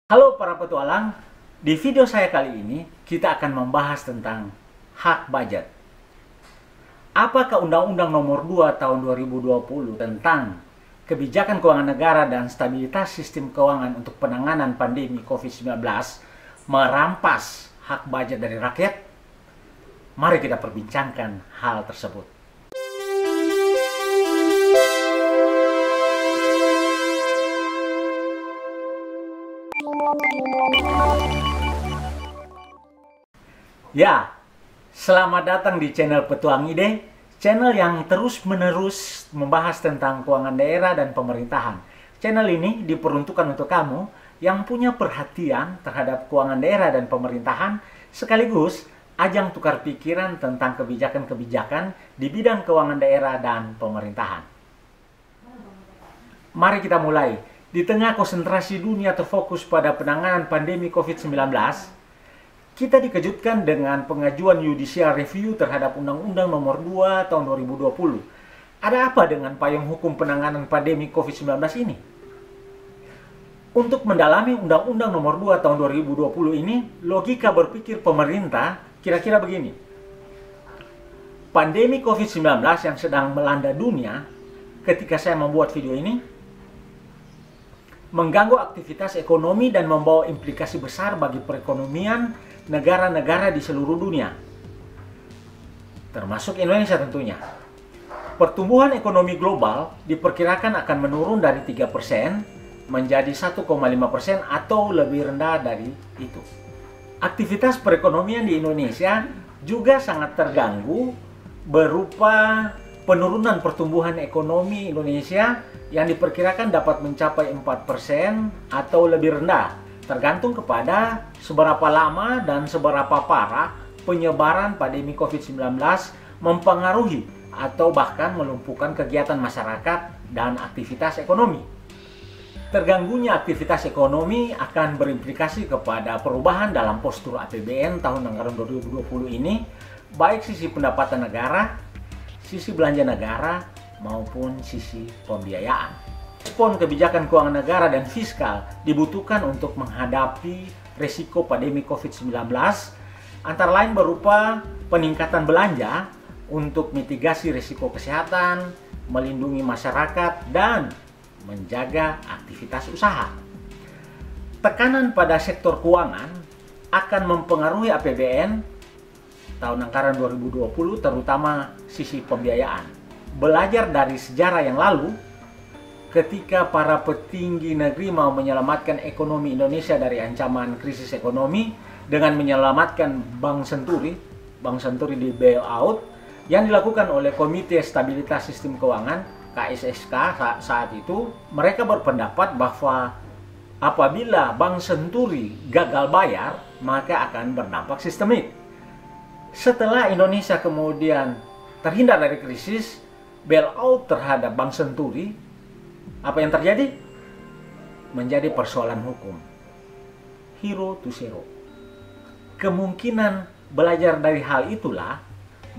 Halo para petualang, di video saya kali ini kita akan membahas tentang hak budget. Apakah Undang-Undang Nomor 2 Tahun 2020 tentang kebijakan keuangan negara dan stabilitas sistem keuangan untuk penanganan pandemi COVID-19 merampas hak budget dari rakyat? Mari kita perbincangkan hal tersebut. Ya, selamat datang di channel Petuang Ide, channel yang terus-menerus membahas tentang keuangan daerah dan pemerintahan. Channel ini diperuntukkan untuk kamu yang punya perhatian terhadap keuangan daerah dan pemerintahan, sekaligus ajang tukar pikiran tentang kebijakan-kebijakan di bidang keuangan daerah dan pemerintahan. Mari kita mulai. Di tengah konsentrasi dunia terfokus pada penanganan pandemi COVID-19, kita dikejutkan dengan pengajuan judicial review terhadap Undang-Undang Nomor 2 Tahun 2020. Ada apa dengan payung hukum penanganan pandemi COVID-19 ini? Untuk mendalami Undang-Undang Nomor 2 Tahun 2020 ini, logika berpikir pemerintah kira-kira begini. Pandemi COVID-19 yang sedang melanda dunia ketika saya membuat video ini mengganggu aktivitas ekonomi dan membawa implikasi besar bagi perekonomian negara-negara di seluruh dunia, termasuk Indonesia tentunya. Pertumbuhan ekonomi global diperkirakan akan menurun dari 3% menjadi 1,5% atau lebih rendah dari itu. Aktivitas perekonomian di Indonesia juga sangat terganggu berupa penurunan pertumbuhan ekonomi Indonesia yang diperkirakan dapat mencapai 4% atau lebih rendah, tergantung kepada seberapa lama dan seberapa parah penyebaran pandemi COVID-19 mempengaruhi atau bahkan melumpuhkan kegiatan masyarakat dan aktivitas ekonomi. Terganggunya aktivitas ekonomi akan berimplikasi kepada perubahan dalam postur APBN tahun anggaran 2020 ini, baik sisi pendapatan negara, sisi belanja negara, maupun sisi pembiayaan. Respon kebijakan keuangan negara dan fiskal dibutuhkan untuk menghadapi resiko pandemi COVID-19, antara lain berupa peningkatan belanja untuk mitigasi risiko kesehatan, melindungi masyarakat, dan menjaga aktivitas usaha. Tekanan pada sektor keuangan akan mempengaruhi APBN tahun anggaran 2020, terutama sisi pembiayaan. Belajar dari sejarah yang lalu, ketika para petinggi negeri mau menyelamatkan ekonomi Indonesia dari ancaman krisis ekonomi dengan menyelamatkan Bank Senturi di bailout yang dilakukan oleh Komite Stabilitas Sistem Keuangan KSSK saat itu, mereka berpendapat bahwa apabila Bank Senturi gagal bayar, maka akan berdampak sistemik. Setelah Indonesia kemudian terhindar dari krisis bailout terhadap Bank Senturi, apa yang terjadi? Menjadi persoalan hukum. Hero to zero. Kemungkinan belajar dari hal itulah,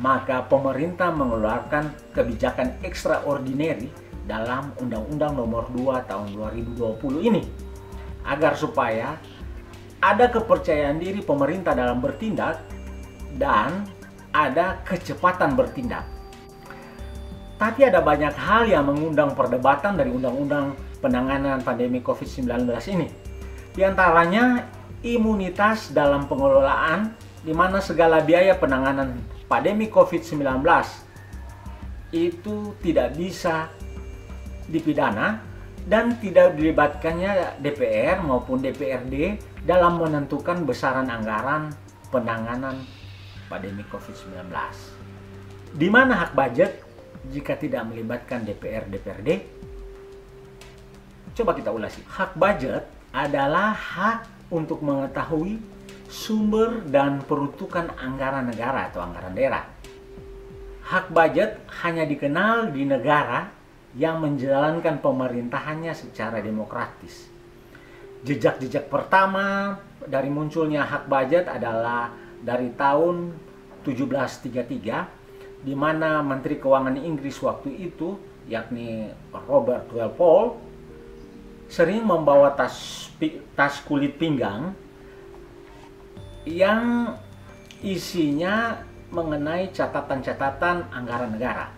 maka pemerintah mengeluarkan kebijakan extraordinary dalam Undang-Undang Nomor 2 Tahun 2020 ini, agar supaya ada kepercayaan diri pemerintah dalam bertindak dan ada kecepatan bertindak. Tapi ada banyak hal yang mengundang perdebatan dari Undang-Undang Penanganan Pandemi COVID-19 ini. Di antaranya imunitas dalam pengelolaan, di mana segala biaya penanganan pandemi COVID-19 itu tidak bisa dipidana dan tidak dilibatkannya DPR maupun DPRD dalam menentukan besaran anggaran penanganan pandemi COVID-19. Di mana hak budget jika tidak melibatkan DPR-DPRD? Coba kita ulas. Hak budget adalah hak untuk mengetahui sumber dan peruntukan anggaran negara atau anggaran daerah. Hak budget hanya dikenal di negara yang menjalankan pemerintahannya secara demokratis. Jejak-jejak pertama dari munculnya hak budget adalah dari tahun 1733, di mana Menteri Keuangan Inggris waktu itu, yakni Robert Walpole, sering membawa tas kulit pinggang yang isinya mengenai catatan-catatan anggaran negara.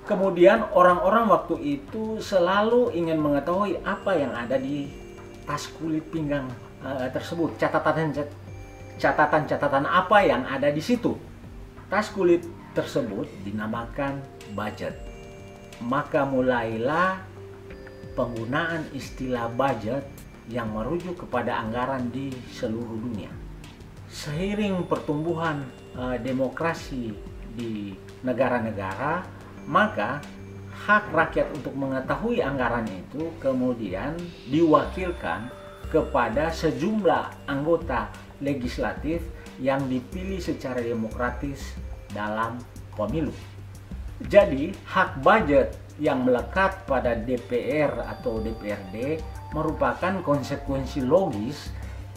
Kemudian orang-orang waktu itu selalu ingin mengetahui apa yang ada di tas kulit pinggang tersebut, catatan-catatan apa yang ada di situ. Tas kulit tersebut dinamakan budget. Maka mulailah penggunaan istilah budget yang merujuk kepada anggaran di seluruh dunia. Seiring pertumbuhan demokrasi di negara-negara, maka hak rakyat untuk mengetahui anggaran itu kemudian diwakilkan kepada sejumlah anggota legislatif yang dipilih secara demokratis dalam pemilu. Jadi, hak budget yang melekat pada DPR atau DPRD merupakan konsekuensi logis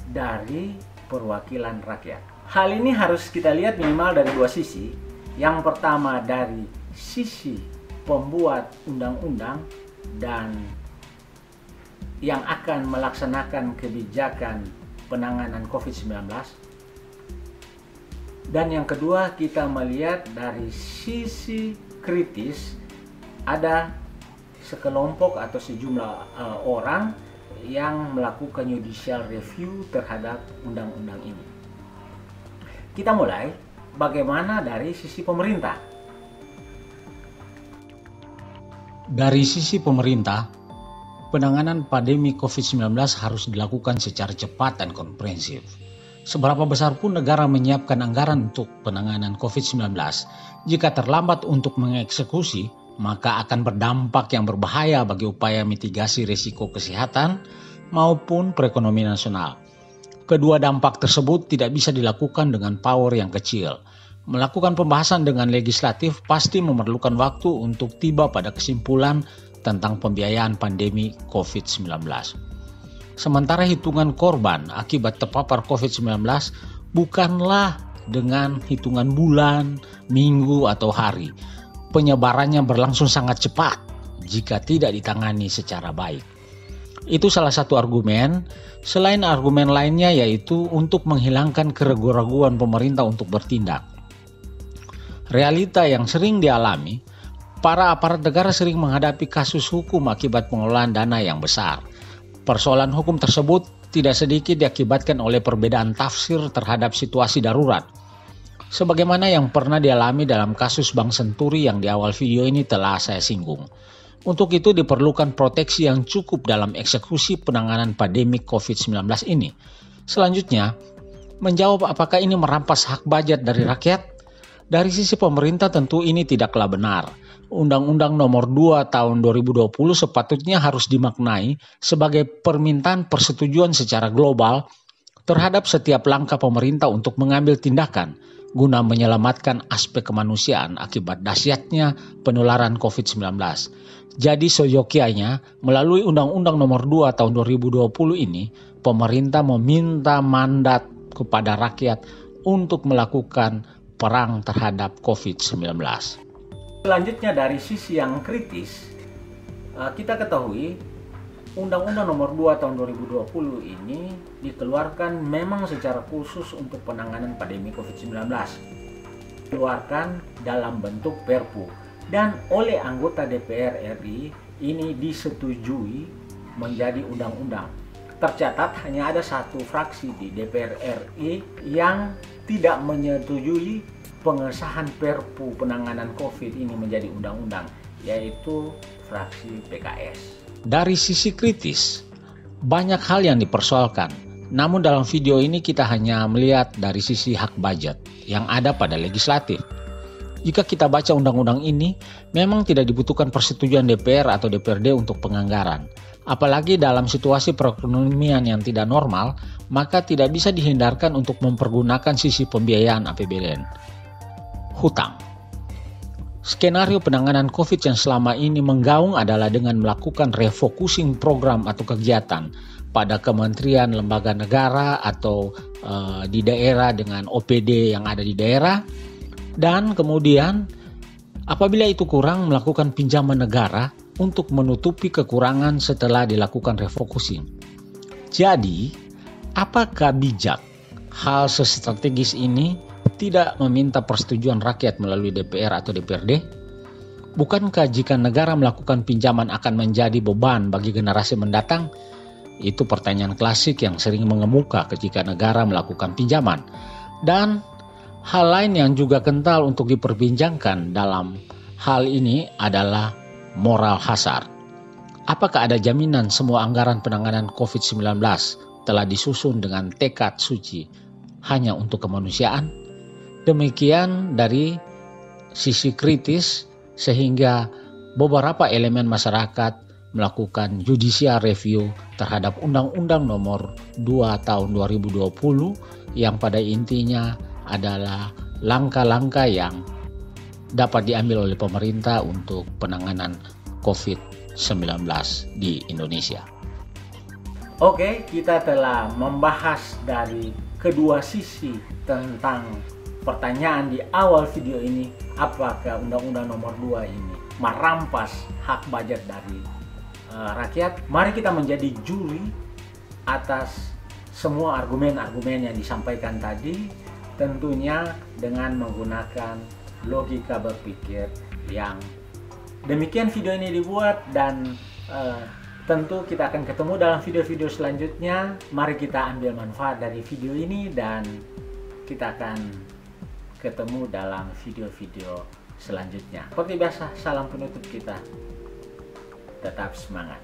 dari perwakilan rakyat. Hal ini harus kita lihat minimal dari dua sisi. Yang pertama dari sisi pembuat undang-undang dan yang akan melaksanakan kebijakan penanganan COVID-19. Dan yang kedua, kita melihat dari sisi kritis, ada sekelompok atau sejumlah orang yang melakukan judicial review terhadap undang-undang ini. Kita mulai bagaimana dari sisi pemerintah. Dari sisi pemerintah, penanganan pandemi COVID-19 harus dilakukan secara cepat dan komprehensif. Seberapa besar pun negara menyiapkan anggaran untuk penanganan COVID-19, jika terlambat untuk mengeksekusi, maka akan berdampak yang berbahaya bagi upaya mitigasi risiko kesehatan maupun perekonomian nasional. Kedua dampak tersebut tidak bisa dilakukan dengan power yang kecil. Melakukan pembahasan dengan legislatif pasti memerlukan waktu untuk tiba pada kesimpulan tentang pembiayaan pandemi COVID-19. Sementara hitungan korban akibat terpapar COVID-19 bukanlah dengan hitungan bulan, minggu, atau hari. Penyebarannya berlangsung sangat cepat jika tidak ditangani secara baik. Itu salah satu argumen. Selain argumen lainnya yaitu untuk menghilangkan keraguan-raguan pemerintah untuk bertindak. Realita yang sering dialami, para aparat negara sering menghadapi kasus hukum akibat pengelolaan dana yang besar. Persoalan hukum tersebut tidak sedikit diakibatkan oleh perbedaan tafsir terhadap situasi darurat. Sebagaimana yang pernah dialami dalam kasus Bank Senturi yang di awal video ini telah saya singgung. Untuk itu diperlukan proteksi yang cukup dalam eksekusi penanganan pandemi COVID-19 ini. Selanjutnya, menjawab apakah ini merampas hak budget dari rakyat? Dari sisi pemerintah tentu ini tidaklah benar. Undang-Undang Nomor 2 Tahun 2020 sepatutnya harus dimaknai sebagai permintaan persetujuan secara global terhadap setiap langkah pemerintah untuk mengambil tindakan guna menyelamatkan aspek kemanusiaan akibat dahsyatnya penularan COVID-19. Jadi seyogyanya melalui Undang-Undang Nomor 2 Tahun 2020 ini, pemerintah meminta mandat kepada rakyat untuk melakukan perang terhadap COVID-19. Selanjutnya dari sisi yang kritis, kita ketahui Undang-Undang Nomor 2 Tahun 2020 ini dikeluarkan memang secara khusus untuk penanganan pandemi COVID-19. Dikeluarkan dalam bentuk Perpu dan oleh anggota DPR RI ini disetujui menjadi undang-undang. Tercatat hanya ada satu fraksi di DPR RI yang tidak menyetujui pengesahan Perpu penanganan COVID ini menjadi undang-undang, yaitu fraksi PKS. Dari sisi kritis, banyak hal yang dipersoalkan. Namun dalam video ini kita hanya melihat dari sisi hak budget yang ada pada legislatif. Jika kita baca undang-undang ini, memang tidak dibutuhkan persetujuan DPR atau DPRD untuk penganggaran. Apalagi dalam situasi perekonomian yang tidak normal, maka tidak bisa dihindarkan untuk mempergunakan sisi pembiayaan APBN. Hutang. Skenario penanganan COVID yang selama ini menggaung adalah dengan melakukan refocusing program atau kegiatan pada kementerian, lembaga negara atau di daerah dengan OPD yang ada di daerah, dan kemudian apabila itu kurang melakukan pinjaman negara untuk menutupi kekurangan setelah dilakukan refocusing. Jadi, apakah bijak hal sestrategis ini tidak meminta persetujuan rakyat melalui DPR atau DPRD? Bukankah jika negara melakukan pinjaman akan menjadi beban bagi generasi mendatang? Itu pertanyaan klasik yang sering mengemuka ketika negara melakukan pinjaman. Dan hal lain yang juga kental untuk diperbincangkan dalam hal ini adalah moral hazard. Apakah ada jaminan semua anggaran penanganan COVID-19 telah disusun dengan tekad suci hanya untuk kemanusiaan? Demikian dari sisi kritis, sehingga beberapa elemen masyarakat melakukan judicial review terhadap Undang-Undang Nomor 2 Tahun 2020 yang pada intinya adalah langkah-langkah yang dapat diambil oleh pemerintah untuk penanganan COVID-19 di Indonesia. Oke, kita telah membahas dari kedua sisi tentang pertanyaan di awal video ini, apakah Undang-Undang Nomor 2 ini merampas hak budget dari rakyat? Mari kita menjadi juri atas semua argumen-argumen yang disampaikan tadi, tentunya dengan menggunakan logika berpikir yang demikian. Video ini dibuat dan tentu kita akan ketemu dalam video-video selanjutnya. Mari kita ambil manfaat dari video ini dan kita akan ketemu dalam video-video selanjutnya. Seperti biasa, salam penutup kita. Tetap semangat.